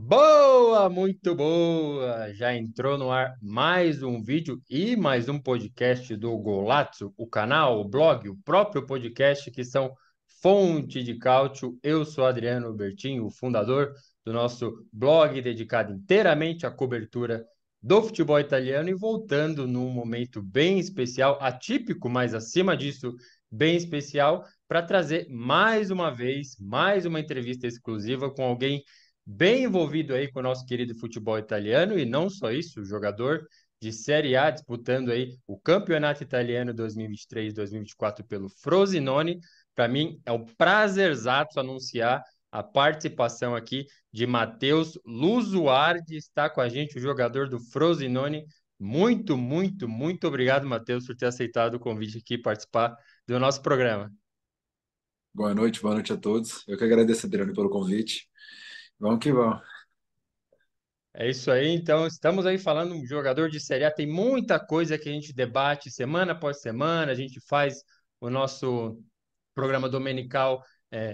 Boa, muito boa! Já entrou no ar mais um vídeo e mais um podcast do Golazzo, o canal, o blog, o próprio podcast que são fonte de cálcio. Eu sou Adriano Bertin, o fundador do nosso blog dedicado inteiramente à cobertura do futebol italiano e voltando num momento bem especial, atípico, mas acima disso, bem especial, para trazer mais uma vez, mais uma entrevista exclusiva com alguém bem envolvido aí com o nosso querido futebol italiano, e não só isso, jogador de Série A, disputando aí o Campeonato Italiano 2023-2024 pelo Frosinone. Para mim, é um prazerzato anunciar a participação aqui de Matheus Luzuardi, está com a gente, o jogador do Frosinone. Muito, muito, muito obrigado, Matheus, por ter aceitado o convite aqui participar do nosso programa. Boa noite a todos. Eu que agradeço, Adriano, pelo convite. Vamos que vamos. É isso aí, então estamos aí falando um jogador de Série A, tem muita coisa que a gente debate semana após semana, a gente faz o nosso programa dominical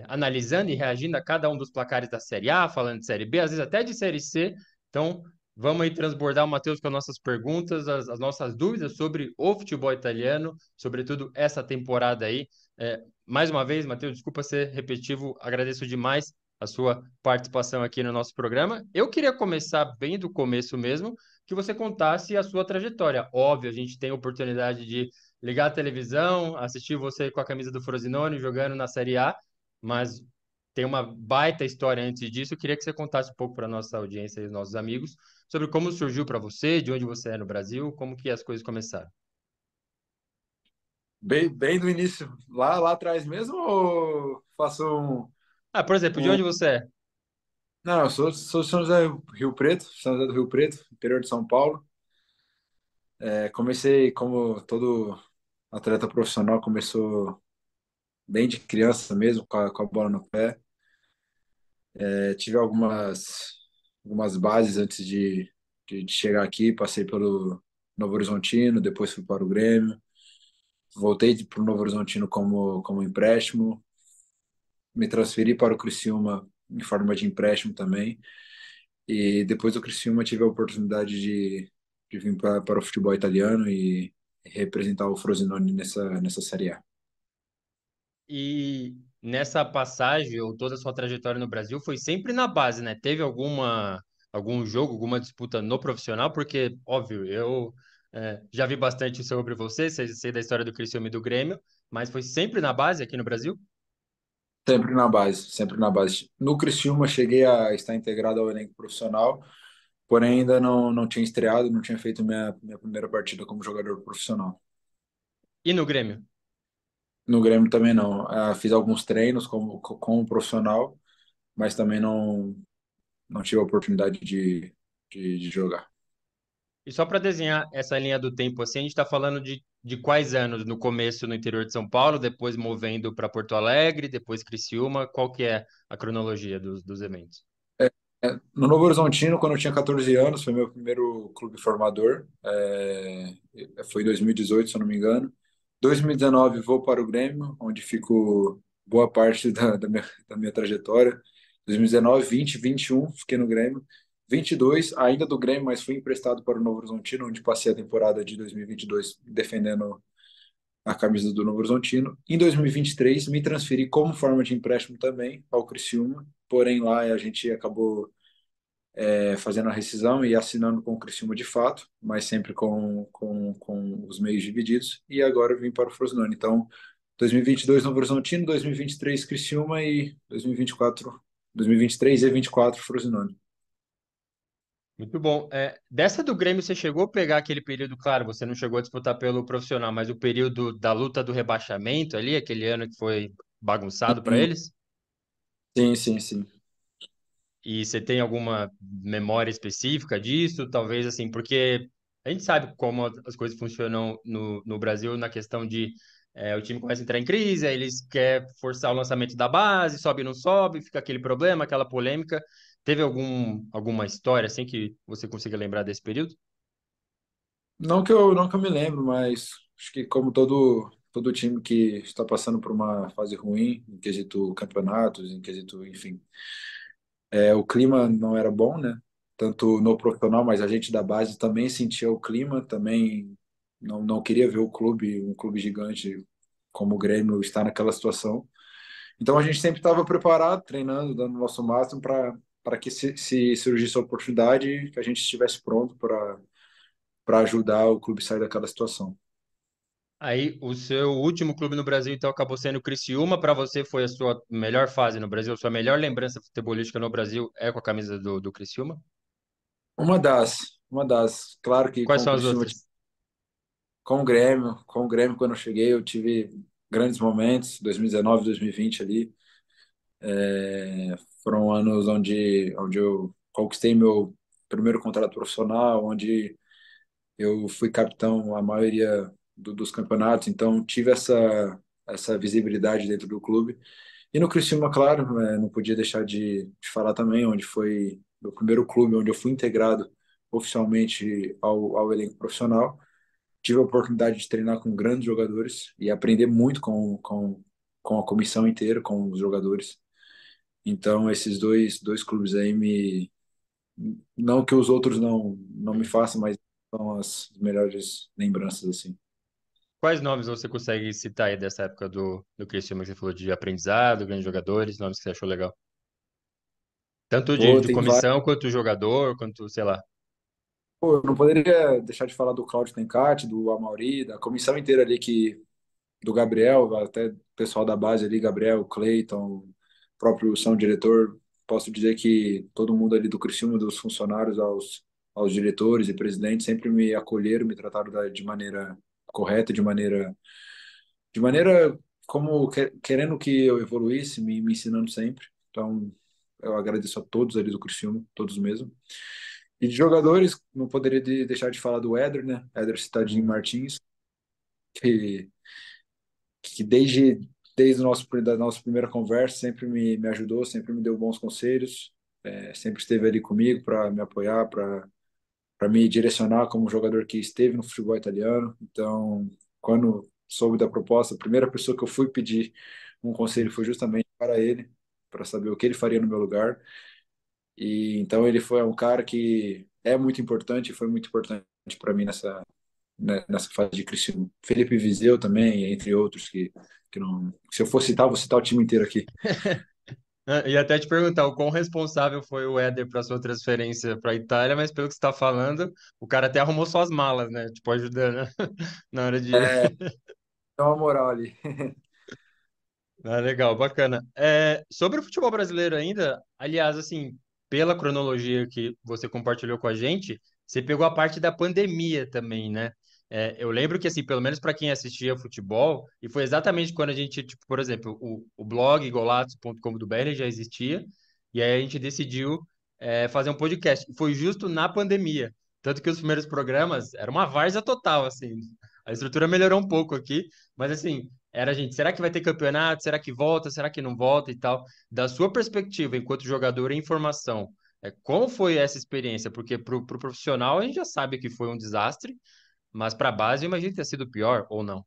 analisando e reagindo a cada um dos placares da Série A, falando de Série B, às vezes até de Série C, então vamos aí transbordar o Matheus com as nossas perguntas, as nossas dúvidas sobre o futebol italiano, sobretudo essa temporada aí. Mais uma vez, Matheus, desculpa ser repetitivo, agradeço demais a sua participação aqui no nosso programa. Eu queria começar bem do começo mesmo, que você contasse a sua trajetória. Óbvio, a gente tem a oportunidade de ligar a televisão, assistir você com a camisa do Frosinone jogando na Série A, mas tem uma baita história antes disso. Eu queria que você contasse um pouco para a nossa audiência e os nossos amigos sobre como surgiu para você, de onde você é no Brasil, como que as coisas começaram. Bem do início, lá atrás mesmo, ou faço Ah, por exemplo, de um... onde você é? Não, eu sou de São José Rio Preto, São José do Rio Preto, interior de São Paulo. Comecei como todo atleta profissional, começou bem de criança mesmo, com a bola no pé. Tive algumas bases antes de chegar aqui, passei pelo Novo Horizontino, depois fui para o Grêmio. Voltei para o Novo Horizontino como empréstimo, me transferi para o Criciúma em forma de empréstimo também. E depois do Criciúma tive a oportunidade de vir para o futebol italiano e representar o Frosinone nessa Série A. E nessa passagem, ou toda a sua trajetória no Brasil, foi sempre na base, né? Teve algum jogo, alguma disputa no profissional? Porque, óbvio, eu já vi bastante sobre você, sei da história do Criciúma e do Grêmio, mas foi sempre na base aqui no Brasil? Sempre na base, sempre na base. No Criciúma cheguei a estar integrado ao elenco profissional, porém ainda não tinha estreado, não tinha feito minha primeira partida como jogador profissional. E no Grêmio? No Grêmio também não. Fiz alguns treinos como profissional, mas também não tive a oportunidade de jogar. E só para desenhar essa linha do tempo, assim, a gente está falando de quais anos? No começo no interior de São Paulo, depois movendo para Porto Alegre, depois Criciúma, qual que é a cronologia dos eventos? No Novo Horizontino, quando eu tinha 14 anos, foi meu primeiro clube formador. Foi em 2018, se eu não me engano. 2019, vou para o Grêmio, onde fico boa parte da minha trajetória. 2019, 20, 21, fiquei no Grêmio. 22, ainda do Grêmio, mas fui emprestado para o Novo Horizontino, onde passei a temporada de 2022 defendendo a camisa do Novo Horizontino. Em 2023, me transferi como forma de empréstimo também ao Criciúma, porém lá a gente acabou fazendo a rescisão e assinando com o Criciúma de fato, mas sempre com os meios divididos, e agora eu vim para o Frosinone. Então, 2022 Novo Horizontino, 2023 Criciúma e 2024, 2023 e 24 Frosinone. Muito bom. Dessa do Grêmio, você chegou a pegar aquele período, claro, você não chegou a disputar pelo profissional, mas o período da luta do rebaixamento ali, aquele ano que foi bagunçado para Sim, eles? sim. E você tem alguma memória específica disso? Talvez assim, porque a gente sabe como as coisas funcionam no Brasil na questão de o time começa a entrar em crise, aí eles querem forçar o lançamento da base, sobe não sobe, fica aquele problema, aquela polêmica. Teve alguma história assim que você consiga lembrar desse período? Não que eu me lembro, mas acho que como todo time que está passando por uma fase ruim, em quesito campeonatos, em quesito, enfim, O clima não era bom, né? Tanto no profissional, mas a gente da base também sentia o clima, também não queria ver um clube gigante como o Grêmio estar naquela situação. Então a gente sempre estava preparado, treinando, dando o nosso máximo para que se surgisse a oportunidade, que a gente estivesse pronto para ajudar o clube a sair daquela situação. Aí, o seu último clube no Brasil, então, acabou sendo o Criciúma. Para você, foi a sua melhor fase no Brasil? A sua melhor lembrança futebolística no Brasil é com a camisa do Criciúma? Claro que Quais com o são as Criciúma, outras? com o Grêmio quando eu cheguei, eu tive grandes momentos, 2019, 2020 ali. Foram anos onde eu conquistei meu primeiro contrato profissional, onde eu fui capitão a maioria dos campeonatos, então tive essa visibilidade dentro do clube. E no Criciúma, claro, não podia deixar de falar também, onde foi meu primeiro clube, onde eu fui integrado oficialmente ao elenco profissional. Tive a oportunidade de treinar com grandes jogadores e aprender muito com a comissão inteira, com os jogadores. Então, esses dois clubes aí não que os outros não me Uhum. façam, mas são as melhores lembranças, assim. Quais nomes você consegue citar aí dessa época do Criciúma que você falou de aprendizado, grandes jogadores, nomes que você achou legal? Tanto Pô, de tem vários. comissão, quanto jogador, quanto, sei lá. Pô, eu não poderia deixar de falar do Cláudio Tencati, do Amauri, da comissão inteira ali do Gabriel, até o pessoal da base ali, Gabriel, Cleiton, próprio São Diretor. Posso dizer que todo mundo ali do Criciúma, dos funcionários aos diretores e presidentes, sempre me acolheram, me trataram de maneira correta, de maneira como querendo que eu evoluísse, me ensinando sempre. Então, eu agradeço a todos ali do Criciúma, todos mesmo. E de jogadores, não poderia deixar de falar do Éder, né? Éder Citadinho Uhum. Martins, que, que desde da nossa primeira conversa sempre me ajudou, sempre me deu bons conselhos, sempre esteve ali comigo para me apoiar, para me direcionar como jogador que esteve no futebol italiano. Então, quando soube da proposta, a primeira pessoa que eu fui pedir um conselho foi justamente para ele, para saber o que ele faria no meu lugar. E então ele foi um cara que é muito importante, foi muito importante para mim nessa fase de Criciúma. Felipe Vizeu também, entre outros que não, se eu for citar, vou citar o time inteiro aqui. E até te perguntar o quão responsável foi o Éder para sua transferência para a Itália, mas pelo que você está falando, o cara até arrumou suas malas, né? Tipo, ajudando na hora de. Dá uma moral ali. Ah, legal, bacana. Sobre o futebol brasileiro ainda, aliás, assim, pela cronologia que você compartilhou com a gente, você pegou a parte da pandemia também, né? Eu lembro que, assim, pelo menos para quem assistia futebol, e foi exatamente quando a gente, tipo, por exemplo, o blog golatos.com.br já existia, e aí a gente decidiu fazer um podcast. E foi justo na pandemia. Tanto que os primeiros programas eram uma várzea total, assim. A estrutura melhorou um pouco aqui, mas assim. Era, gente, será que vai ter campeonato? Será que volta? Será que não volta e tal? Da sua perspectiva, enquanto jogador em formação, como foi essa experiência? Porque pro profissional a gente já sabe que foi um desastre, mas para a base eu imagino ter sido pior ou não.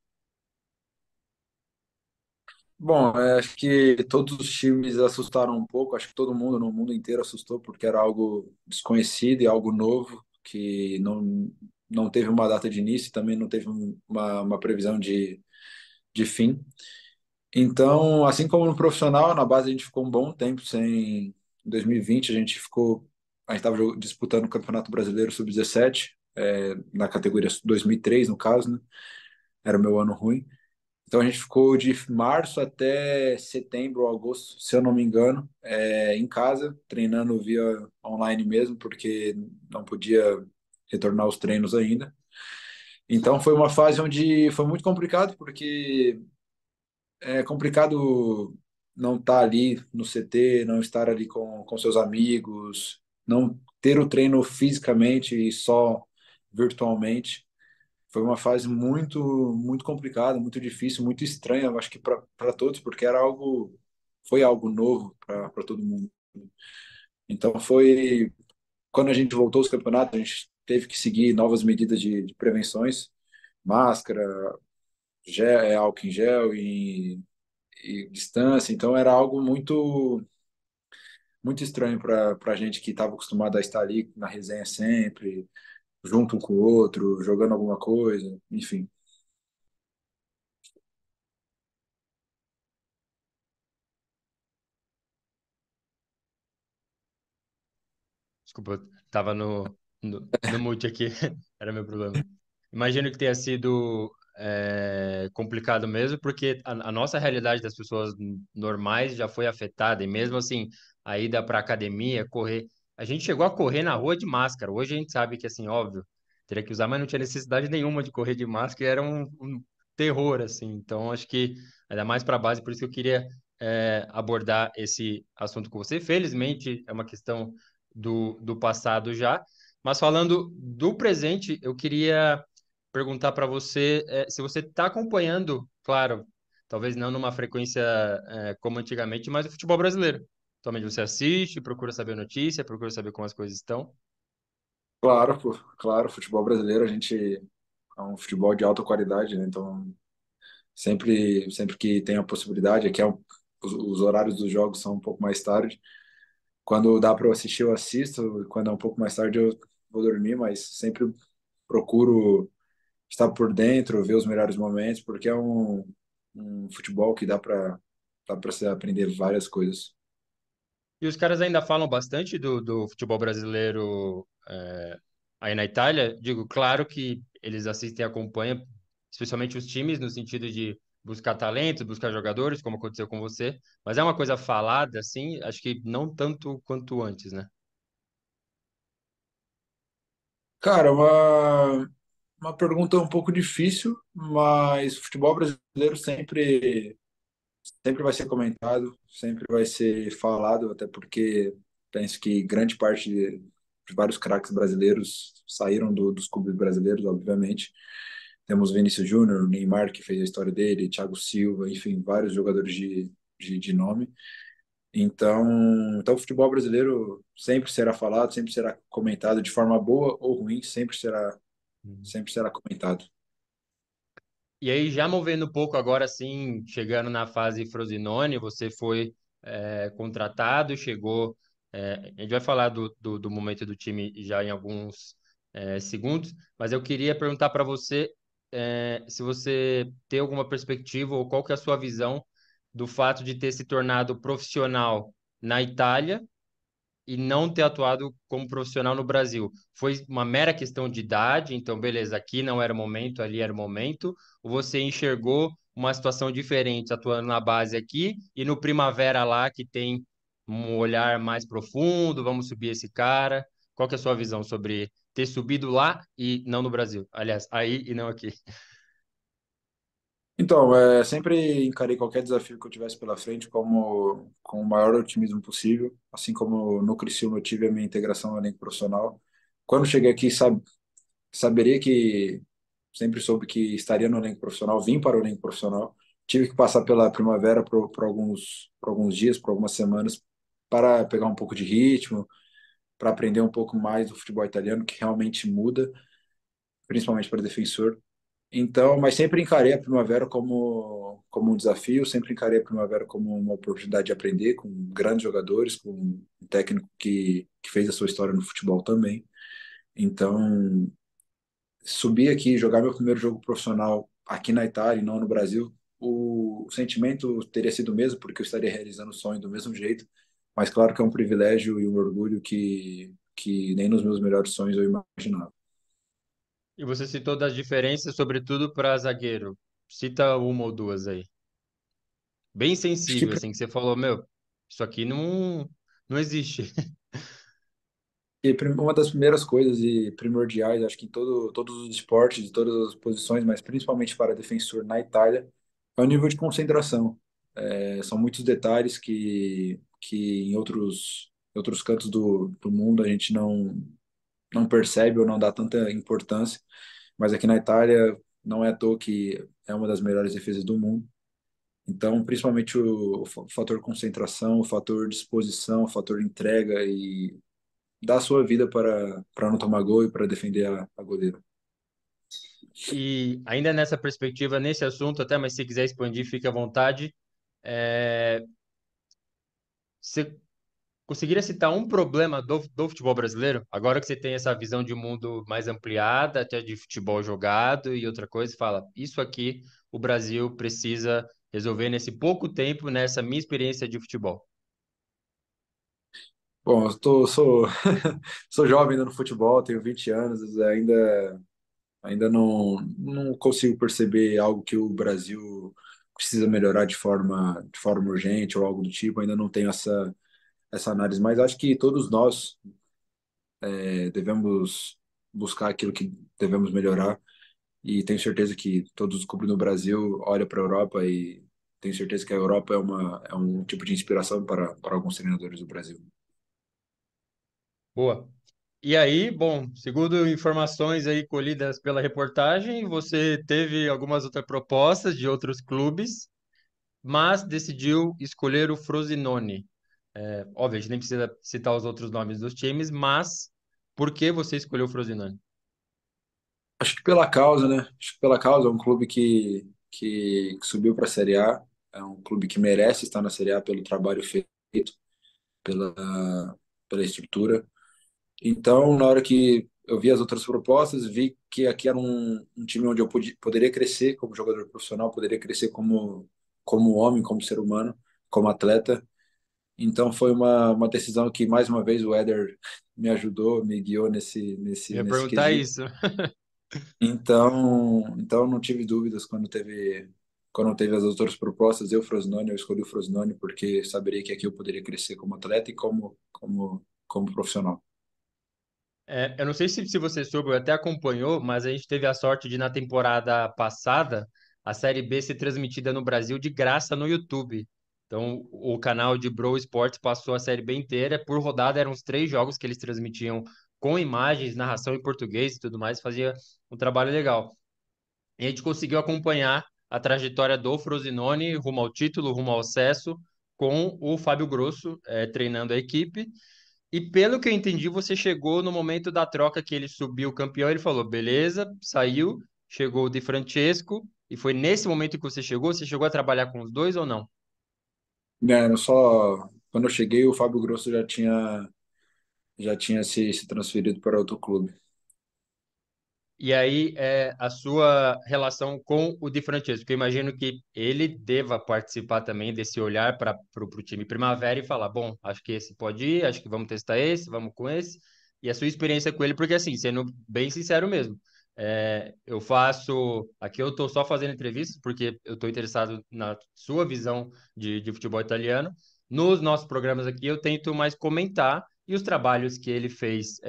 Bom, acho que todos os times assustaram um pouco, acho que todo mundo no mundo inteiro assustou porque era algo desconhecido e algo novo que não teve uma data de início, e também não teve uma previsão de fim. Então, assim como no profissional, na base a gente ficou um bom tempo sem. Em 2020 a gente estava disputando o Campeonato Brasileiro Sub-17, na categoria 2003 no caso, né? Era o meu ano ruim. Então a gente ficou de março até setembro ou agosto, se eu não me engano, em casa, treinando via online mesmo, porque não podia retornar aos treinos ainda. Então foi uma fase onde foi muito complicado, porque é complicado não estar ali no CT, não estar ali com seus amigos, não ter o treino fisicamente e só virtualmente. Foi uma fase muito complicada, muito difícil, muito estranha, eu acho que para todos, porque foi algo novo para todo mundo. Então foi quando a gente voltou aos campeonatos, a gente teve que seguir novas medidas de prevenções, máscara, álcool em gel e distância. Então era algo muito estranho para a gente que estava acostumado a estar ali na resenha sempre, junto um com o outro, jogando alguma coisa, enfim. Desculpa, tava no mute aqui, era meu problema. Imagino que tenha sido complicado mesmo, porque a nossa realidade das pessoas normais já foi afetada, e mesmo assim, a ida para academia, correr. A gente chegou a correr na rua de máscara. Hoje a gente sabe que, assim, óbvio, teria que usar, mas não tinha necessidade nenhuma de correr de máscara, e era um terror, assim. Então, acho que, ainda mais para a base, por isso que eu queria abordar esse assunto com você. Felizmente, é uma questão do passado já. Mas falando do presente, eu queria perguntar para você se você está acompanhando, claro, talvez não numa frequência como antigamente, mas o futebol brasileiro. Atualmente você assiste, procura saber notícia, procura saber como as coisas estão. Claro, pô, claro, futebol brasileiro a gente é um futebol de alta qualidade, né? Então, sempre que tem a possibilidade, aqui os horários dos jogos são um pouco mais tarde. Quando dá para eu assistir, eu assisto. Quando é um pouco mais tarde, eu vou dormir, mas sempre procuro estar por dentro, ver os melhores momentos, porque é um futebol que dá para se aprender várias coisas. E os caras ainda falam bastante do futebol brasileiro aí na Itália. Digo, claro que eles assistem e acompanham, especialmente os times, no sentido de buscar talentos, buscar jogadores, como aconteceu com você. Mas é uma coisa falada, assim, acho que não tanto quanto antes, né? Cara, uma pergunta um pouco difícil, mas o futebol brasileiro sempre vai ser comentado, sempre vai ser falado, até porque penso que grande parte de vários craques brasileiros saíram dos clubes brasileiros, obviamente. Temos Vinícius Júnior, Neymar, que fez a história dele, Thiago Silva, enfim, vários jogadores de nome. Então, o futebol brasileiro sempre será falado, sempre será comentado de forma boa ou ruim, sempre será comentado. E aí, já movendo um pouco agora, sim, chegando na fase Frosinone, você foi contratado, chegou. A gente vai falar do momento do time já em alguns segundos, mas eu queria perguntar para você se você tem alguma perspectiva ou qual que é a sua visão do fato de ter se tornado profissional na Itália e não ter atuado como profissional no Brasil? Foi uma mera questão de idade, então, beleza, aqui não era o momento, ali era o momento, ou você enxergou uma situação diferente atuando na base aqui e no Primavera lá, que tem um olhar mais profundo, vamos subir esse cara? Qual que é a sua visão sobre ter subido lá e não no Brasil? Aliás, aí e não aqui. Então, sempre encarei qualquer desafio que eu tivesse pela frente com o maior otimismo possível, assim como no Criciúma eu tive a minha integração no elenco profissional. Quando cheguei aqui, saberia que sempre soube que estaria no elenco profissional, vim para o elenco profissional. Tive que passar pela Primavera por alguns dias, por algumas semanas, para pegar um pouco de ritmo, para aprender um pouco mais do futebol italiano, que realmente muda, principalmente para defensor. Então, mas sempre encarei a primavera como um desafio, sempre encarei a primavera como uma oportunidade de aprender com grandes jogadores, com um técnico que fez a sua história no futebol também. Então, subir aqui, jogar meu primeiro jogo profissional aqui na Itália e não no Brasil, o sentimento teria sido o mesmo, porque eu estaria realizando o sonho do mesmo jeito, mas claro que é um privilégio e um orgulho que nem nos meus melhores sonhos eu imaginava. E você citou das diferenças, sobretudo para zagueiro. Cita uma ou duas aí. Bem Acho que sensível, assim, que você falou, meu, isso aqui não existe. Uma das primeiras coisas e primordiais, acho que em todos os esportes, de todas as posições, mas principalmente para defensor na Itália, é o nível de concentração. São muitos detalhes que em outros cantos do mundo a gente não percebe ou não dá tanta importância, mas aqui na Itália não é à toa que é uma das melhores defesas do mundo. Então, principalmente o fator concentração, o fator disposição, o fator entrega e dar a sua vida para não tomar gol e para defender a goleira. E ainda nessa perspectiva, nesse assunto, até, mas se quiser expandir, fique à vontade. É, conseguiria citar um problema do futebol brasileiro? Agora que você tem essa visão de mundo mais ampliada, até de futebol jogado e outra coisa, fala, isso aqui o Brasil precisa resolver nesse pouco tempo, nessa minha experiência de futebol. Bom, sou, sou jovem ainda no futebol, tenho 20 anos, ainda não consigo perceber algo que o Brasil precisa melhorar de forma urgente ou algo do tipo, ainda não tenho essa análise, mas acho que todos nós devemos buscar aquilo que devemos melhorar e tenho certeza que todos os clubes no Brasil olham para a Europa e tenho certeza que a Europa é um tipo de inspiração para alguns treinadores do Brasil. Boa. E aí, bom, segundo informações aí colhidas pela reportagem, você teve algumas outras propostas de outros clubes, mas decidiu escolher o Frosinone. Óbvio, a gente nem precisa citar os outros nomes dos times, mas por que você escolheu o Frosinone? Acho que pela causa, né? Acho que pela causa, é um clube que subiu para a Série A, é um clube que merece estar na Série A pelo trabalho feito, pela, pela estrutura. Então, na hora que eu vi as outras propostas, vi que aqui era um time onde eu poderia crescer como jogador profissional, poderia crescer como homem, como ser humano, como atleta. Então, foi uma decisão que, mais uma vez, o Éder me ajudou, me guiou Eu ia nesse perguntar quesito. isso. Então não tive dúvidas quando teve as outras propostas, eu escolhi o Frosinone porque saberia que aqui eu poderia crescer como atleta e como profissional. Eu não sei se você soube ou até acompanhou, mas a gente teve a sorte de, na temporada passada, a Série B ser transmitida no Brasil de graça no YouTube. Então, o canal de Bro Esportes passou a Série B inteira. Por rodada, eram os 3 jogos que eles transmitiam com imagens, narração em português e tudo mais. Fazia um trabalho legal. E a gente conseguiu acompanhar a trajetória do Frosinone rumo ao título, rumo ao acesso, com o Fábio Grosso treinando a equipe. E pelo que eu entendi, você chegou no momento da troca que ele subiu campeão, ele falou, beleza, saiu, chegou o Di Francesco, e foi nesse momento que você chegou a trabalhar com os dois ou não? Né, só quando eu cheguei, o Fábio Grosso já tinha se transferido para outro clube. E aí, a sua relação com o Di Francesco, que eu imagino que ele deva participar também desse olhar para o time Primavera e falar, bom, acho que esse pode ir, acho que vamos testar esse, vamos com esse. E a sua experiência com ele, porque assim, sendo bem sincero mesmo, eu faço, aqui eu estou só fazendo entrevistas, porque eu estou interessado na sua visão de futebol italiano. Nos nossos programas aqui, eu tento mais comentar e os trabalhos que ele fez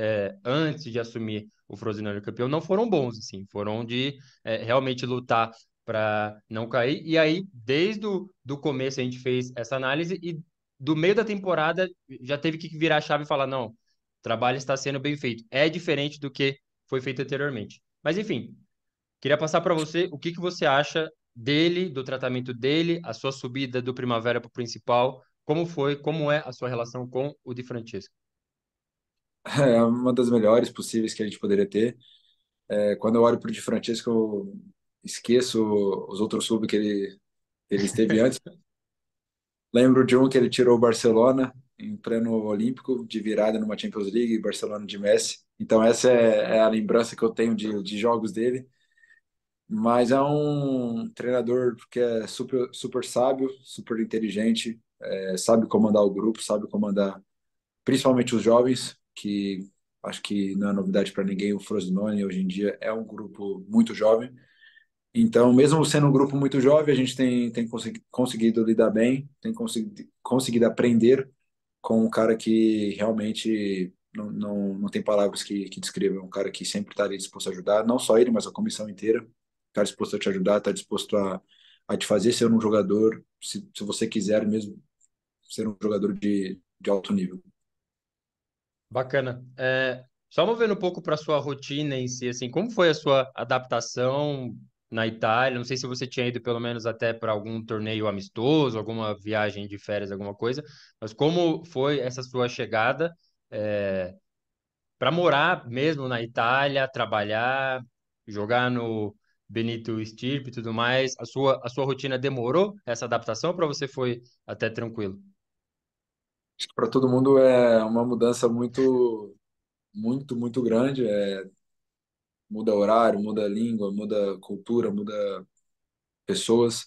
antes de assumir o Frosinone campeão não foram bons, assim, foram de realmente lutar para não cair. E aí, desde o do começo, a gente fez essa análise e do meio da temporada já teve que virar a chave e falar: não, o trabalho está sendo bem feito. É diferente do que foi feito anteriormente. Mas, enfim, queria passar para você o que você acha dele, do tratamento dele, a sua subida do Primavera para o principal, como foi, como é a sua relação com o Di Francesco. É uma das melhores possíveis que a gente poderia ter. Quando eu olho para o Di Francesco, eu esqueço os outros clubes ele esteve antes. Lembro de um que ele tirou o Barcelona em pleno Olímpico, de virada numa Champions League, Barcelona de Messi. Então essa é a lembrança que eu tenho de jogos dele. Mas é um treinador que é super sábio, super inteligente, sabe comandar o grupo, sabe comandar principalmente os jovens, que acho que não é novidade para ninguém, o Frosinone hoje em dia é um grupo muito jovem. Então, mesmo sendo um grupo muito jovem, a gente tem conseguido lidar bem, tem conseguido aprender com um cara que realmente não tem palavras que descrevam, um cara que sempre está ali disposto a ajudar, não só ele, mas a comissão inteira, está disposto a te ajudar, está disposto a te fazer ser um jogador, se você quiser mesmo ser um jogador de alto nível. Bacana. Só movendo um pouco para sua rotina em si, assim, como foi a sua adaptação na Itália? Não sei se você tinha ido pelo menos até para algum torneio amistoso, alguma viagem de férias, alguma coisa, mas como foi essa sua chegada para morar mesmo na Itália, trabalhar, jogar no Benito Stirpe e tudo mais? A sua rotina demorou essa adaptação para você foi até tranquilo? Acho que para todo mundo é uma mudança muito grande. Muda horário, muda língua, muda cultura, muda pessoas.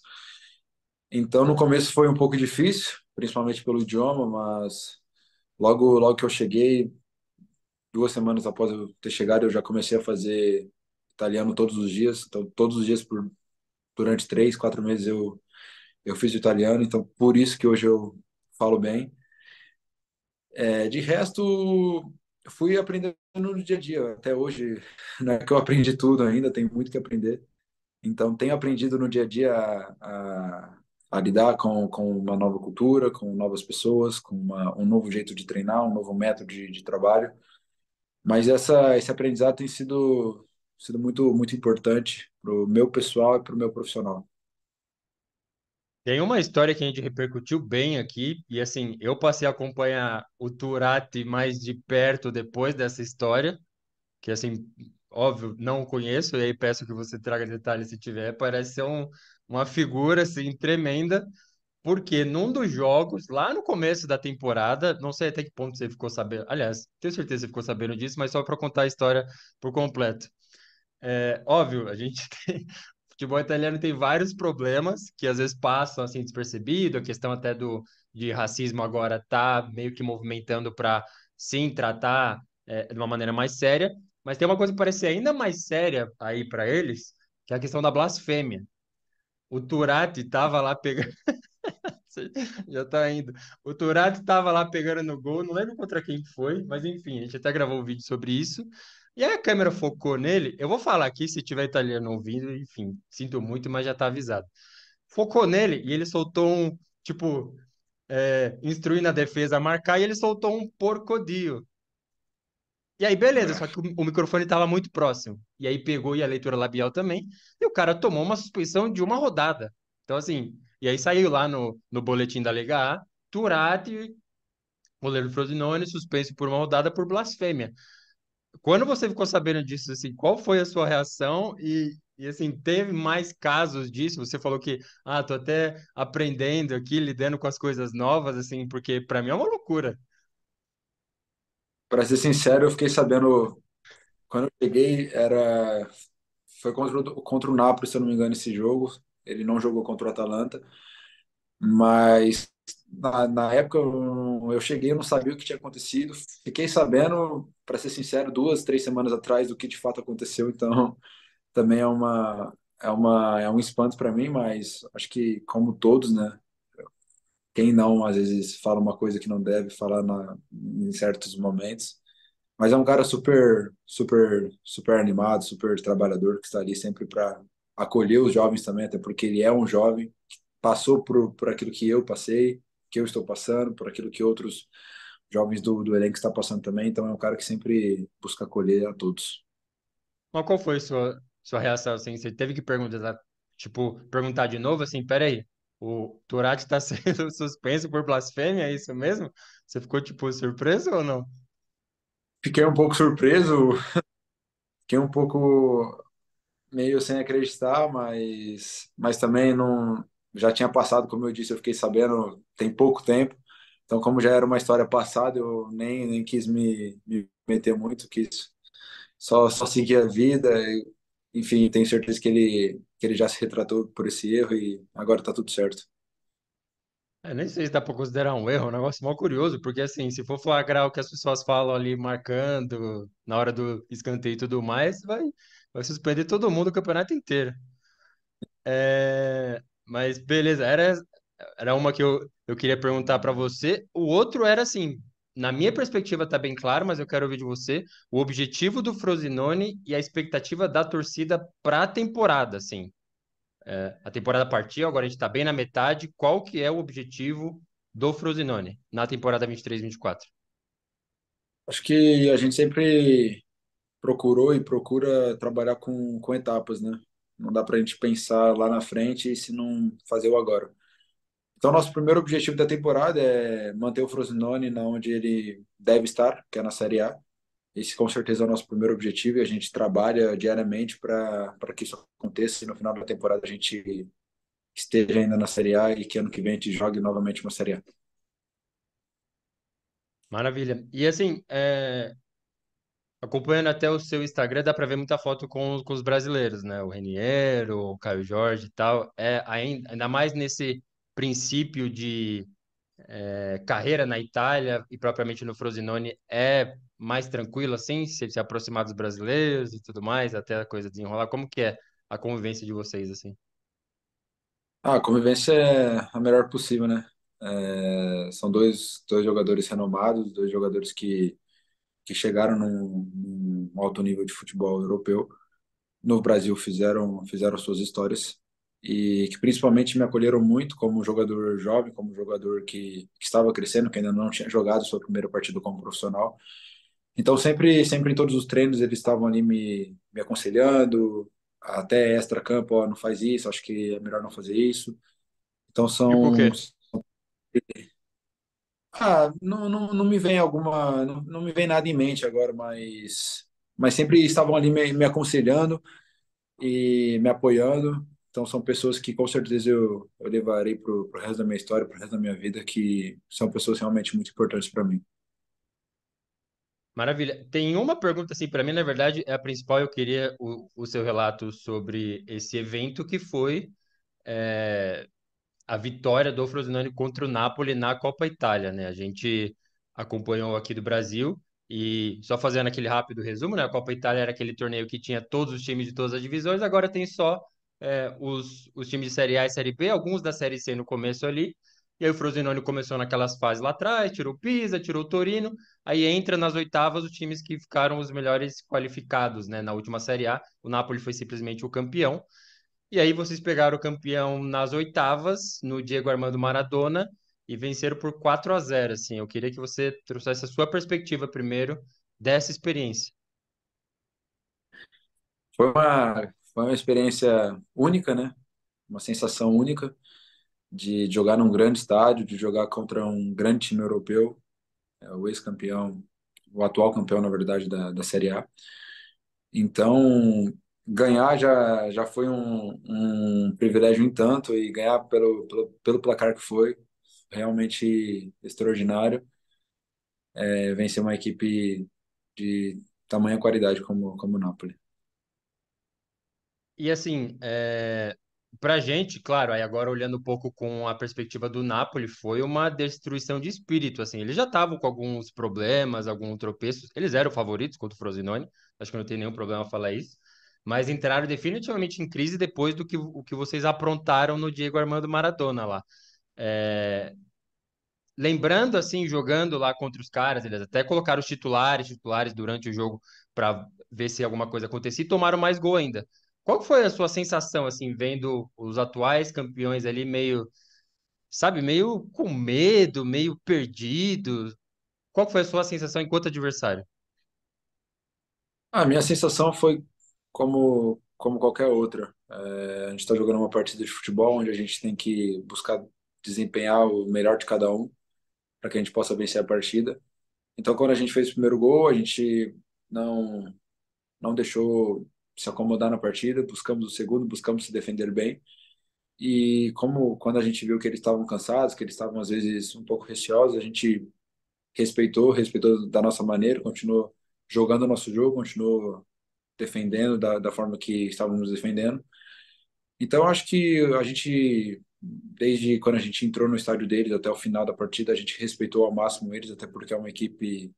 Então, no começo foi um pouco difícil, principalmente pelo idioma, mas logo que eu cheguei, 2 semanas após eu ter chegado, eu já comecei a fazer italiano todos os dias. Então, todos os dias, durante 3, 4 meses, eu fiz italiano. Então, por isso que hoje eu falo bem. De resto, eu fui aprendendo no dia a dia. Até hoje, não é que eu aprendi tudo ainda, tem muito que aprender. Então, tenho aprendido no dia a dia a lidar com uma nova cultura, com novas pessoas, com um novo jeito de treinar, um novo método de trabalho. Mas esse aprendizado tem sido muito importante para o meu pessoal e para o meu profissional. Tem uma história que a gente repercutiu bem aqui, e assim, eu passei a acompanhar o Turati mais de perto depois dessa história, que assim, óbvio, não o conheço, e aí peço que você traga detalhes se tiver, parece ser uma figura assim tremenda, porque num dos jogos, lá no começo da temporada, não sei até que ponto você ficou sabendo, aliás, tenho certeza que você ficou sabendo disso, mas só para contar a história por completo. É, óbvio, a gente tem, o futebol italiano tem vários problemas que às vezes passam assim despercebido, a questão até de racismo agora tá meio que movimentando para sim tratar de uma maneira mais séria, mas tem uma coisa que parece ainda mais séria aí para eles, que é a questão da blasfêmia. O Turati tava lá pegando, já tá indo. O Turati tava lá pegando no gol, não lembro contra quem foi, mas enfim, a gente até gravou um vídeo sobre isso. E aí a câmera focou nele. Eu vou falar aqui, se tiver italiano ouvindo, enfim, sinto muito, mas já tá avisado. Focou nele e ele soltou um, tipo, instruindo a defesa a marcar e ele soltou um porcodio. E aí, beleza, É, só que o microfone estava muito próximo. E aí pegou e a leitura labial também. E o cara tomou uma suspensão de uma rodada. Então, assim, e aí saiu lá no boletim da Liga A, Turati, goleiro do Frosinone, suspenso por uma rodada por blasfêmia. Quando você ficou sabendo disso, assim, qual foi a sua reação? E assim, teve mais casos disso? Você falou que, tô até aprendendo aqui, lidando com as coisas novas, assim, porque para mim é uma loucura. para ser sincero, eu fiquei sabendo quando eu cheguei, foi contra o Napoli, se eu não me engano, esse jogo. Ele não jogou contra o Atalanta, mas na época eu cheguei, eu não sabia o que tinha acontecido. Fiquei sabendo, para ser sincero, 2, 3 semanas atrás do que de fato aconteceu. Então, também é um espanto para mim, mas acho que como todos, né? Quem não às vezes fala uma coisa que não deve falar em certos momentos. Mas é um cara super animado, super trabalhador, que está ali sempre para acolher os jovens também, até porque ele é um jovem, passou por aquilo que eu passei, que eu estou passando, por aquilo que outros jovens do elenco estão passando também. Então é um cara que sempre busca acolher a todos. Mas qual foi sua reação, assim? Você teve que perguntar, tipo, perguntar de novo, assim, peraí, o Turati está sendo suspenso por blasfêmia, é isso mesmo? Você ficou, tipo, surpreso ou não? Fiquei um pouco surpreso, fiquei um pouco meio sem acreditar, mas também não já tinha passado, como eu disse, eu fiquei sabendo tem pouco tempo. Então, como já era uma história passada, eu nem quis me meter muito, quis só seguir a vida. Enfim, tenho certeza que ele já se retratou por esse erro e agora tá tudo certo. Nem sei se dá para considerar um erro, é um negócio mó curioso, porque, assim, se for flagrar o que as pessoas falam ali, marcando, na hora do escanteio e tudo mais, vai suspender todo mundo o campeonato inteiro. Mas beleza, era uma que eu queria perguntar para você. O outro era assim, na minha perspectiva tá bem claro, mas eu quero ouvir de você, o objetivo do Frosinone e a expectativa da torcida para a temporada, assim. A temporada partiu, agora a gente tá bem na metade. Qual que é o objetivo do Frosinone na temporada 23-24? Acho que a gente sempre procurou e procura trabalhar com etapas, né? Não dá para a gente pensar lá na frente se não fazer o agora. Então, nosso primeiro objetivo da temporada é manter o Frosinone na onde ele deve estar, que é na Série A. Esse com certeza é o nosso primeiro objetivo e a gente trabalha diariamente para que isso aconteça e no final da temporada a gente esteja ainda na Série A e que ano que vem a gente jogue novamente uma Série A. Maravilha. E assim, acompanhando até o seu Instagram, dá para ver muita foto com os brasileiros, né? O Reniero, o Caio Jorge e tal. Ainda mais nesse princípio de carreira na Itália e propriamente no Frosinone, é mais tranquilo assim, se aproximar dos brasileiros e tudo mais, até a coisa desenrolar. Como que é a convivência de vocês assim? Ah, a convivência é a melhor possível, né? São dois jogadores renomados, dois jogadores que chegaram num alto nível de futebol europeu. No Brasil fizeram suas histórias e que principalmente me acolheram muito como jogador jovem, como jogador que estava crescendo, que ainda não tinha jogado sua primeira partida como profissional. Então sempre em todos os treinos eles estavam ali me aconselhando, até extra-campo, ó, não faz isso, acho que é melhor não fazer isso. Então Tipo o quê? não me vem não me vem nada em mente agora, mas sempre estavam ali me aconselhando e me apoiando. Então são pessoas que com certeza eu levarei pro resto da minha história, pro resto da minha vida, que são pessoas realmente muito importantes para mim. Maravilha. Tem uma pergunta assim para mim, na verdade, é a principal. Eu queria o seu relato sobre esse evento que foi é, a vitória do Frosinone contra o Napoli na Copa Itália, né? A gente acompanhou aqui do Brasil e só fazendo aquele rápido resumo, né? A Copa Itália era aquele torneio que tinha todos os times de todas as divisões, agora tem só os times de Série A e Série B, alguns da Série C no começo ali. E aí o Frosinone começou naquelas fases lá atrás, tirou o Pisa, tirou o Torino, aí entra nas oitavas os times que ficaram os melhores qualificados, né? Na última Série A, o Napoli foi simplesmente o campeão. E aí vocês pegaram o campeão nas oitavas, no Diego Armando Maradona, e venceram por 4-0. Assim. Eu queria que você trouxesse a sua perspectiva primeiro dessa experiência. Foi uma experiência única, né? Uma sensação única de jogar num grande estádio, de jogar contra um grande time europeu, o ex-campeão, o atual campeão, na verdade, da Série A. Então, ganhar já foi um privilégio em tanto, e ganhar pelo placar que foi realmente extraordinário. Vencer uma equipe de tamanha qualidade como o Napoli. E assim, pra gente, claro, aí agora olhando um pouco com a perspectiva do Napoli, foi uma destruição de espírito, assim. Eles já estavam com alguns problemas, alguns tropeços. Eles eram favoritos contra o Frosinone, acho que não tem nenhum problema falar isso. Mas entraram definitivamente em crise depois do que o que vocês aprontaram no Diego Armando Maradona lá. É, lembrando assim, jogando lá contra os caras, eles até colocaram os titulares durante o jogo para ver se alguma coisa acontecia e tomaram mais gol ainda. Qual que foi a sua sensação assim, vendo os atuais campeões ali meio, sabe, meio com medo, meio perdido? Qual que foi a sua sensação enquanto adversário? A minha sensação foi como qualquer outra. A gente está jogando uma partida de futebol onde a gente tem que buscar desempenhar o melhor de cada um para que a gente possa vencer a partida. Então, quando a gente fez o primeiro gol, a gente não, não deixou se acomodar na partida, buscamos o segundo, buscamos se defender bem. E como quando a gente viu que eles estavam cansados, que eles estavam às vezes um pouco receosos, a gente respeitou da nossa maneira, continuou jogando o nosso jogo, continuou defendendo da forma que estávamos defendendo. Então, acho que a gente, desde quando a gente entrou no estádio deles até o final da partida, a gente respeitou ao máximo eles, até porque é uma equipe,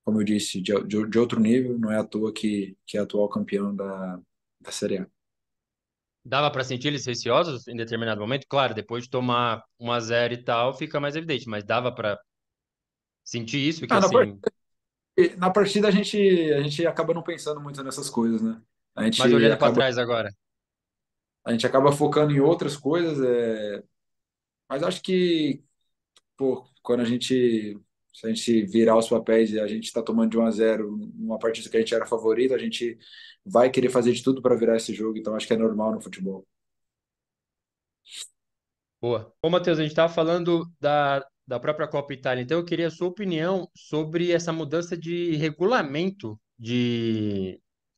como eu disse, de outro nível, não é à toa que é atual campeão da Série A. Dava para sentir eles receosos em determinado momento? Claro, depois de tomar 1-0 e tal, fica mais evidente, mas dava para sentir isso que Ah, assim, na partida a gente acaba não pensando muito nessas coisas, né? A mas gente olhando para acaba, trás agora. a gente acaba focando em outras coisas, mas acho que pô, quando se a gente virar os papéis e a gente está tomando de 1-0 numa partida que a gente era favorito, a gente vai querer fazer de tudo para virar esse jogo, então acho que é normal no futebol. Boa. Ô, Matheus, a gente estava falando da própria Copa Itália, então eu queria a sua opinião sobre essa mudança de regulamento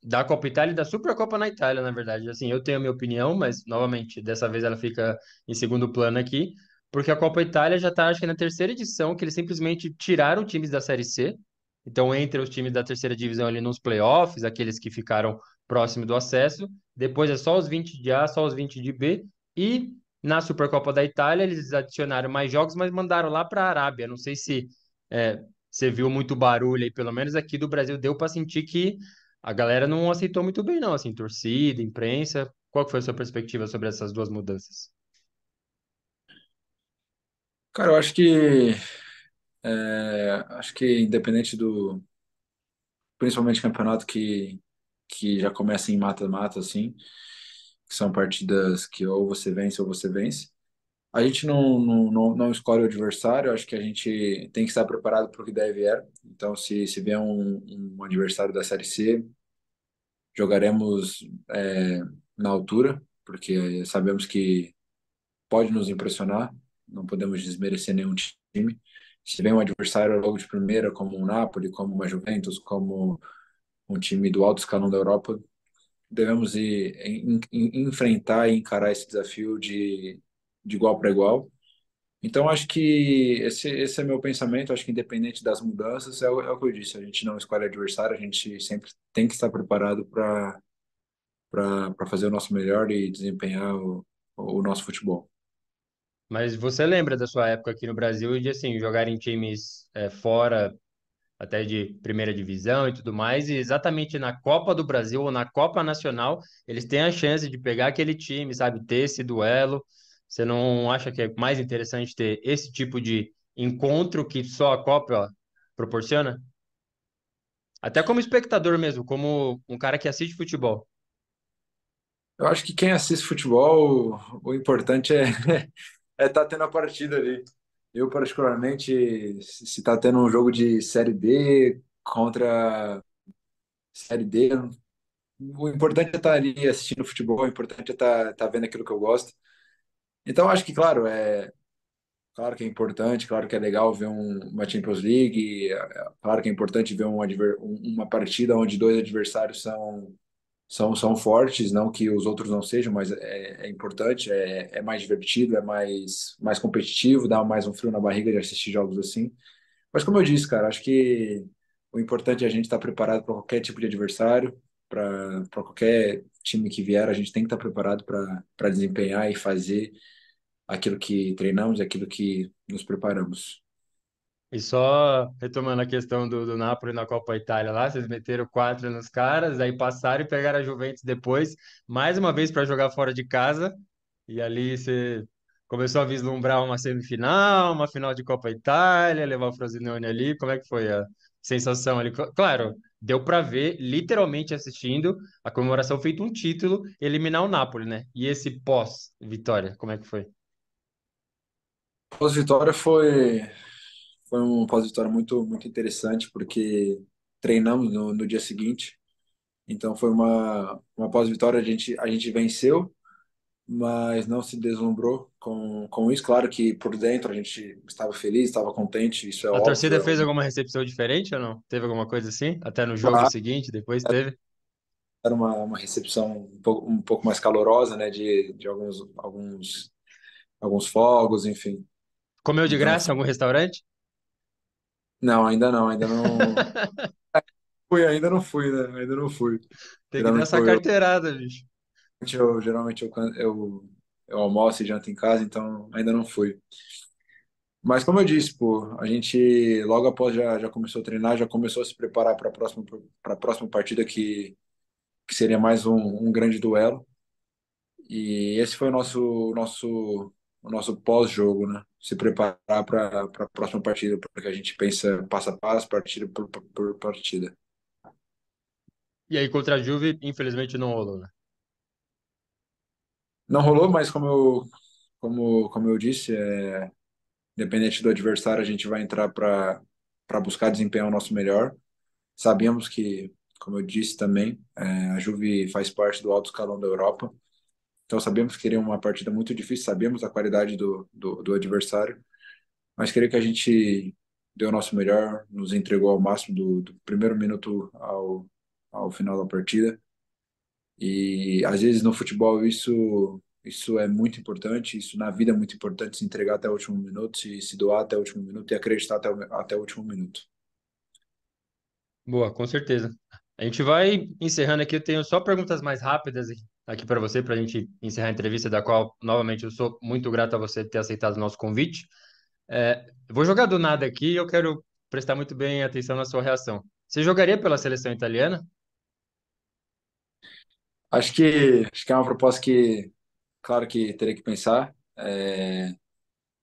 da Copa Itália e da Supercopa na Itália, na verdade. Assim, eu tenho a minha opinião, mas, novamente, dessa vez ela fica em segundo plano aqui. porque a Copa Itália já está, acho que na terceira edição, que eles simplesmente tiraram times da Série C. Então, entre os times da terceira divisão ali nos playoffs, aqueles que ficaram próximo do acesso, depois é só os 20 de A, só os 20 de B, e na Supercopa da Itália eles adicionaram mais jogos, mas mandaram lá para a Arábia. Não sei se você viu muito barulho aí, pelo menos aqui do Brasil deu para sentir que a galera não aceitou muito bem, não, assim, torcida, imprensa. Qual que foi a sua perspectiva sobre essas duas mudanças? Cara, eu acho que independente principalmente campeonato que já começa em mata-mata, assim, que são partidas que ou você vence ou você vence. A gente não escolhe o adversário, acho que a gente tem que estar preparado para o que der e vier. Então, se vier um adversário da Série C, jogaremos é, na altura, porque sabemos que pode nos impressionar, não podemos desmerecer nenhum time. Se vem um adversário logo de primeira, como um Napoli, como uma Juventus, como um time do alto escalão da Europa, devemos enfrentar e encarar esse desafio de igual para igual. Então, acho que esse é meu pensamento. Acho que, independente das mudanças, é o que eu disse: a gente não escolhe adversário, a gente sempre tem que estar preparado para fazer o nosso melhor e desempenhar o nosso futebol. Mas você lembra da sua época aqui no Brasil de, assim, jogar em times fora até de primeira divisão e tudo mais, e exatamente na Copa do Brasil ou na Copa Nacional, eles têm a chance de pegar aquele time, sabe, ter esse duelo. Você não acha que é mais interessante ter esse tipo de encontro que só a Copa proporciona? Até como espectador mesmo, como um cara que assiste futebol. Eu acho que quem assiste futebol, o importante é é estar tendo a partida ali. Eu, particularmente, se está tendo um jogo de Série D contra Série D, o importante é estar ali assistindo futebol, o importante é estar vendo aquilo que eu gosto. Então, acho que, claro, claro que é importante, claro que é legal ver uma Champions League, claro que é importante ver uma partida onde dois adversários são fortes, não que os outros não sejam, mas é importante, é mais divertido, é mais competitivo, dá mais um frio na barriga de assistir jogos assim. Mas como eu disse, cara, acho que o importante é a gente estar preparado para qualquer tipo de adversário, para qualquer time que vier, a gente tem que estar preparado para desempenhar e fazer aquilo que treinamos, aquilo que nos preparamos. E só retomando a questão do Napoli na Copa Itália lá, vocês meteram quatro nos caras, aí passaram e pegaram a Juventus depois, mais uma vez para jogar fora de casa, e ali você começou a vislumbrar uma semifinal, uma final de Copa Itália, levar o Frosinone ali, como é que foi a sensação ali? Claro, deu para ver, literalmente assistindo, a comemoração feito um título, eliminar o Napoli, né? E esse pós-vitória, como é que foi? Pós-vitória foi um pós-vitória muito interessante, porque treinamos no dia seguinte. Então foi uma pós-vitória, a gente venceu, mas não se deslumbrou com isso. Claro que por dentro a gente estava feliz, estava contente, isso é A torcida óbvio. fez alguma recepção diferente ou não? Teve alguma coisa assim? Até no jogo Claro, seguinte, depois teve? era uma recepção um pouco mais calorosa, né, de alguns fogos, enfim. Comeu de Então, graça em algum restaurante? não, ainda não ainda não fui, né? Ainda não fui. Tem que dar Geralmente essa carteirada, bicho. eu almoço e janto em casa, então ainda não fui. Mas como eu disse, pô, a gente logo após já começou a treinar, já começou a se preparar para a próxima partida que seria mais um grande duelo. E esse foi o nosso pós-jogo, né? Se preparar para a próxima partida, porque a gente pensa passo a passo, partida por partida. E aí contra a Juve, infelizmente não rolou, né? Não rolou, mas como eu disse, independente do adversário, a gente vai entrar para buscar desempenhar o nosso melhor. Sabemos que, como eu disse também, a Juve faz parte do alto escalão da Europa, então sabemos que seria uma partida muito difícil, sabemos a qualidade do adversário, mas creio que a gente deu o nosso melhor, nos entregou ao máximo do primeiro minuto ao final da partida. E às vezes no futebol isso Isso é muito importante, isso na vida é muito importante, se entregar até o último minuto, se doar até o último minuto e acreditar até o último minuto. Boa, com certeza. A gente vai encerrando aqui. Eu tenho só perguntas mais rápidas aqui para você, para a gente encerrar a entrevista, da qual, novamente, eu sou muito grato a você ter aceitado o nosso convite. Eu vou jogar do nada aqui e eu quero prestar muito bem atenção na sua reação. Você jogaria pela seleção italiana? Acho que é uma proposta que, claro que teria que pensar.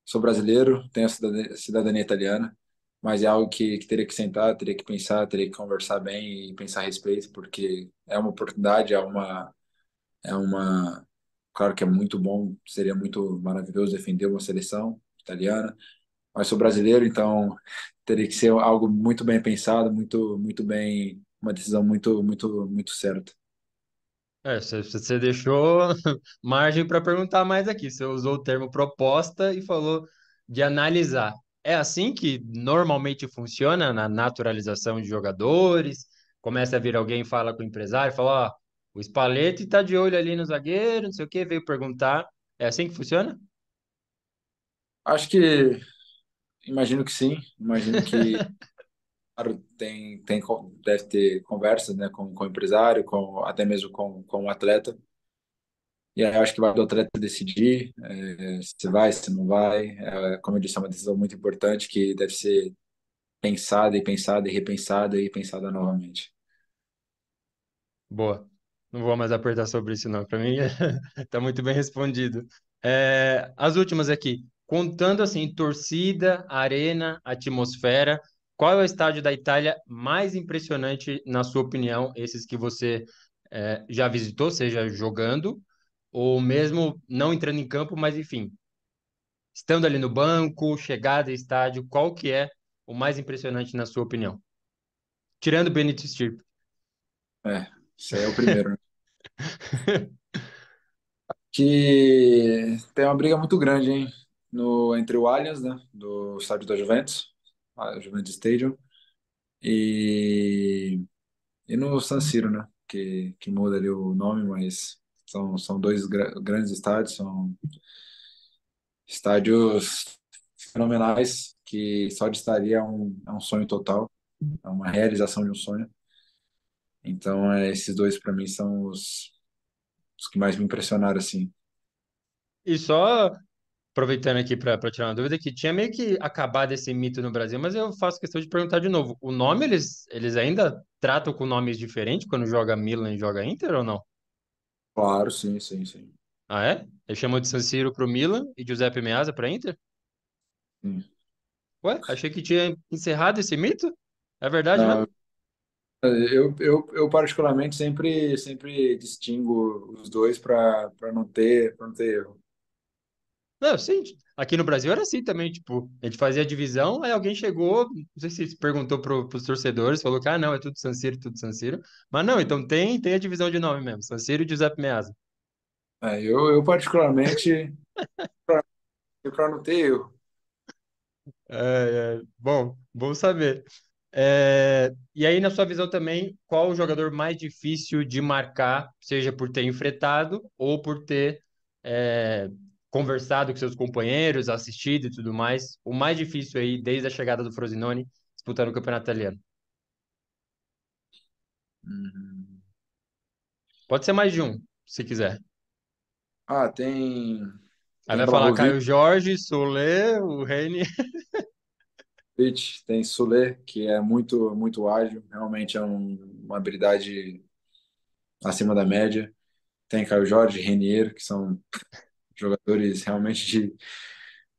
Sou brasileiro, tenho a cidadania italiana, mas é algo que teria que sentar, teria que pensar, teria que conversar bem e pensar a respeito, porque é uma oportunidade, é uma, claro que é muito bom, seria muito maravilhoso defender uma seleção italiana, mas sou brasileiro, então teria que ser algo muito bem pensado, muito bem, uma decisão muito certa. Você deixou margem para perguntar mais aqui. Você usou o termo proposta e falou de analisar. É assim que normalmente funciona na naturalização de jogadores? Começa a vir alguém, fala com o empresário, fala, ó, o Spalletti está de olho ali no zagueiro, não sei o quê, veio perguntar. É assim que funciona? Acho que, imagino que sim, imagino que claro, deve ter conversas, né, com o empresário, até mesmo com o atleta. E aí eu acho que vai do atleta decidir se vai, se não vai. Como eu disse, é uma decisão muito importante que deve ser pensada e pensada e repensada e pensada novamente. Boa. Não vou mais apertar sobre isso, não. Para mim, está muito bem respondido. As últimas aqui. Contando assim, torcida, arena, atmosfera, qual é o estádio da Itália mais impressionante, na sua opinião? Esses que você já visitou, seja jogando, ou mesmo não entrando em campo, mas enfim, estando ali no banco, chegada, estádio, qual que é o mais impressionante na sua opinião? Tirando o Benito Stirpe. É, isso aí é o primeiro, né? Que tem uma briga muito grande, hein? Entre o Allianz, né? Do estádio da Juventus, a Juventus Stadium, e, e no San Siro, né? Que muda ali o nome, mas são dois grandes estádios, são estádios fenomenais que só de estaria é um sonho total, é uma realização de um sonho. Então, esses dois para mim são os que mais me impressionaram, assim. E só aproveitando aqui para tirar uma dúvida, que tinha meio que acabado esse mito no Brasil, mas eu faço questão de perguntar de novo. O nome, eles ainda tratam com nomes diferentes quando joga Milan e joga Inter ou não? Claro, sim, sim, sim. Ah, é? Eles chamam de San Siro pro Milan e Giuseppe Meazza para Inter? Sim. Ué, achei que tinha encerrado esse mito? É verdade Não, mesmo? eu particularmente sempre distingo os dois para não ter erro. Não, sim. Aqui no Brasil era assim também, tipo, a gente fazia a divisão, aí alguém chegou, não sei se perguntou pros torcedores, falou que, ah, não, é tudo San Siro, tudo San Siro. Mas não, então tem a divisão de nome mesmo, San Siro e Giuseppe Meazza. Eu particularmente, para não ter erro. Bom, bom saber. E aí, na sua visão também, qual o jogador mais difícil de marcar, seja por ter enfrentado ou por ter é, conversado com seus companheiros, assistido e tudo mais? O mais difícil aí, desde a chegada do Frosinone, disputando o Campeonato Italiano. Uhum. Pode ser mais de um, se quiser. Ah, tem, Aí tem vai falar Vlahovic, Caio Jorge, Solé, o Reni. tem Sule, que é muito ágil, realmente é uma habilidade acima da média. Tem Caio Jorge, Renier, que são jogadores realmente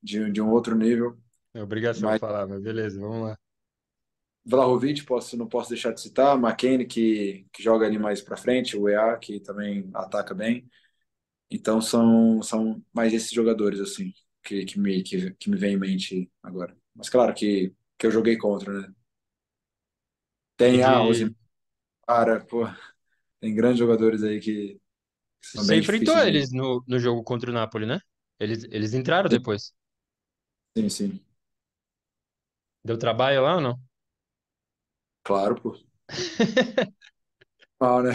de um outro nível. É obrigação Mas falar, mas beleza, vamos lá. Vlahovic, não posso deixar de citar. McKennie, que joga ali mais para frente. O EA, que também ataca bem. Então são mais esses jogadores, assim, que me vem em mente agora. Mas claro que eu joguei contra, né? E Tem, o de. Zimara, pô, tem grandes jogadores aí que são Você bem enfrentou difíceis de. eles no jogo contra o Napoli, né? Eles entraram depois. Sim, sim. Deu trabalho lá ou não? Claro, pô. Mal, né?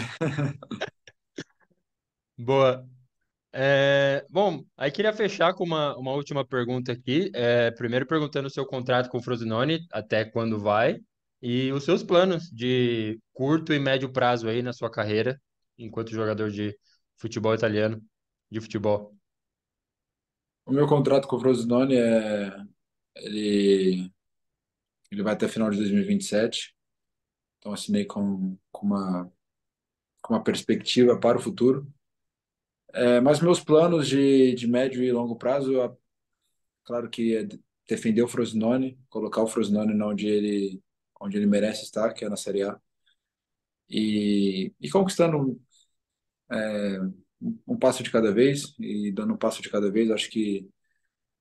Boa. Bom, aí queria fechar com uma última pergunta aqui. Primeiro perguntando o seu contrato com o Frosinone, até quando vai, e os seus planos de curto e médio prazo aí na sua carreira, enquanto jogador de futebol italiano, de futebol. O meu contrato com o Frosinone ele, ele vai até final de 2027. Então assinei com uma perspectiva para o futuro. Mas meus planos de médio e longo prazo, claro que é defender o Frosinone, colocar o Frosinone onde ele merece estar, que é na Série A, e conquistando um passo de cada vez e dando um passo de cada vez. Acho que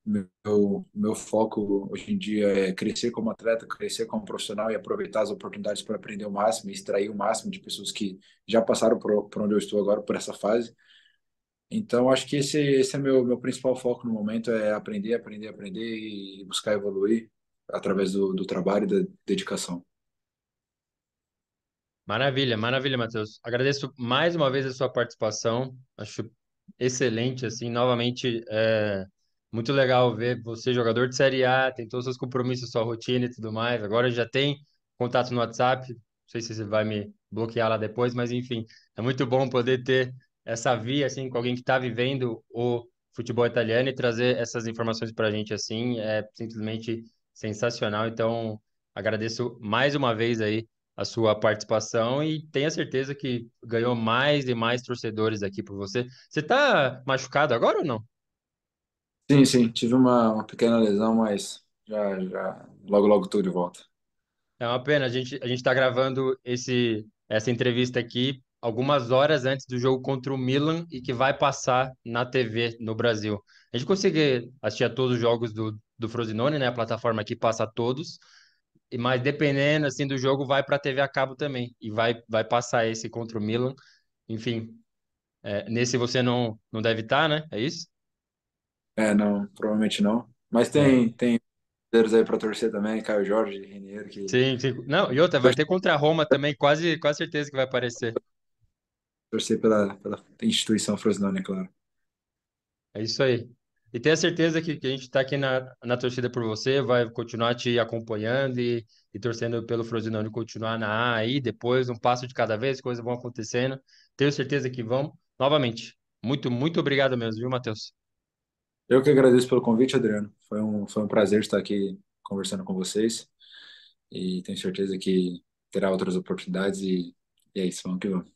meu foco hoje em dia é crescer como atleta, crescer como profissional e aproveitar as oportunidades para aprender o máximo, e extrair o máximo de pessoas que já passaram por onde eu estou agora, por essa fase. Então, acho que esse é meu principal foco no momento, é aprender, aprender, aprender e buscar evoluir através do trabalho e da dedicação. Maravilha, maravilha, Matheus. Agradeço mais uma vez a sua participação. Acho excelente, assim, novamente, muito legal ver você, jogador de Série A, tem todos os seus compromissos, sua rotina e tudo mais. Agora já tem contato no WhatsApp. Não sei se você vai me bloquear lá depois, mas enfim, é muito bom poder ter essa via, assim, com alguém que está vivendo o futebol italiano e trazer essas informações para a gente, assim, é simplesmente sensacional. Então, agradeço mais uma vez aí a sua participação e tenha certeza que ganhou mais e mais torcedores aqui por você. Você tá machucado agora ou não? Sim, sim, tive uma pequena lesão, mas logo, logo estou de volta. É uma pena, a gente tá gravando essa entrevista aqui algumas horas antes do jogo contra o Milan e que vai passar na TV no Brasil. A gente consegue assistir a todos os jogos do Frosinone, né? A plataforma aqui passa todos, mas dependendo assim do jogo vai para a TV a cabo também e vai passar esse contra o Milan. Enfim, nesse você não deve estar, né? É isso? Não, provavelmente não. Mas É. tem brasileiros aí para torcer também, Caio Jorge, Reniero, que Sim, sim. Não, e outra, vai ter contra a Roma também, quase certeza que vai aparecer. torcer pela instituição Frosinone, é claro. É isso aí. E tenha certeza que a gente está aqui na torcida por você, vai continuar te acompanhando e torcendo pelo Frosinone continuar na A aí, depois, um passo de cada vez, coisas vão acontecendo. Tenho certeza que vão. Novamente, muito, muito obrigado mesmo, viu, Matheus? Eu que agradeço pelo convite, Adriano. Foi um prazer estar aqui conversando com vocês e tenho certeza que terá outras oportunidades e é isso, vamos que vamos.